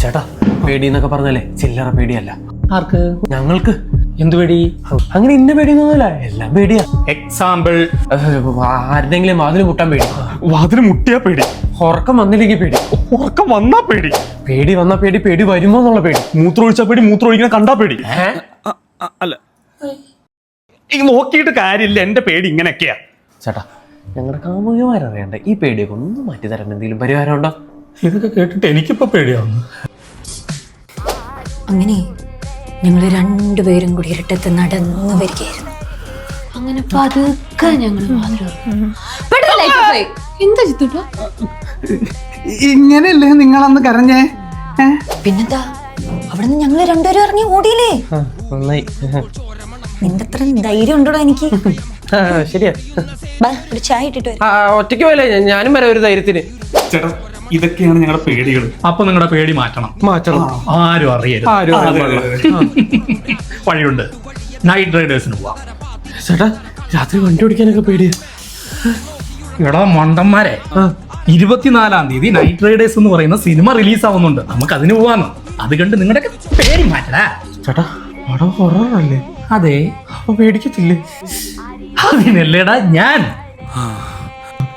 ചേട്ടാ പേടി എന്നൊക്കെ പറഞ്ഞാലേ ചില്ലറ പേടിയല്ല. ആർക്ക്? ഞങ്ങൾക്ക്. എന്ത് പേടി? അങ്ങനെ ഇന്ന പേടിയൊന്നുമില്ല, എല്ലാം പേടിയാ. എക്സാമ്പിൾ? ആരുടെങ്കിലും വാതിൽ മുട്ടാൻ പേടി. വാതിൽ മുട്ടിയാ പേടി. ഉറക്കം വന്നില്ലെങ്കിൽ പേടി. ഉറക്കം വന്നാ പേടി. പേടി വന്നാ പേടി, പേടി വരുമോ എന്നുള്ള പേടി. മൂത്രം ഒഴിച്ചാ പേടി, മൂത്രം ഒഴിക്കണ കണ്ടാ പേടി. അല്ല, ഈ നോക്കിയിട്ട് കാര്യമില്ല, എന്റെ പേടി ഇങ്ങനെയൊക്കെയാ. ചേട്ടാ ഞങ്ങളുടെ കാമുകമാരറിയണ്ട ഈ പേടിയൊക്കെ ഒന്ന് മാറ്റി തരാൻ എന്തെങ്കിലും പരിഹാരം ഉണ്ടോ? ഇതൊക്കെ കേട്ടിട്ട് എനിക്കിപ്പോ പേടിയാവുന്നു. അങ്ങനെ ഞങ്ങൾ രണ്ടുപേരും കൂടി ഇരട്ടത്ത് നടന്നു വരികയായിരുന്നു. അങ്ങനെ പതുക്കെ ഞങ്ങൾ എന്താ ചിത്തൂട്ടോ ഇങ്ങനെയല്ലേ നിങ്ങളന്ന് കരഞ്ഞേ? പിന്നെന്താ, അവിടെ നിന്ന് ഞങ്ങൾ രണ്ടുപേരും ഇറങ്ങി ഓടിയില്ലേ. നന്നായി. നിന്റെ അത്ര ധൈര്യം ഉണ്ടോ എനിക്ക്? ശരിയാ. ഒരു ചായ ഇട്ടിട്ട് വരും. ഒറ്റയ്ക്ക് പോയല്ലേ, ഞാനും വരാം ഒരു ധൈര്യത്തിന്. ചേട്ടാ ഇതൊക്കെയാണ് ഞങ്ങളുടെ പേടികൾ. അപ്പൊ നിങ്ങളുടെ പേടി മാറ്റണം. ആരും അറിയരുത്. വഴിയുണ്ട്, നൈറ്റ് റൈഡേഴ്സിന് പോവാം. ചേട്ടാ രാത്രി വണ്ടി ഓടിക്കാനൊക്കെ പേടിയാ. എടാ മണ്ടന്മാരെ, 24-ാം തീയതി നൈറ്റ് റൈഡേഴ്സ് എന്ന് പറയുന്ന സിനിമ റിലീസ് ആവുന്നുണ്ട്. നമുക്ക് അതിന് പോവാന്ന്. അത് കണ്ട് നിങ്ങളുടെയൊക്കെ പേടി മാറ്റടാ. ചേട്ടാ പടം ഹൊററല്ലേ? അതെ. അപ്പൊ പേടിക്കത്തില്ലേ? അതിനല്ലേടാ ഞാൻ.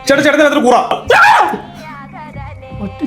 ചേട്ടാ ചേട്ടൻ കൂറാ ഒറ്റ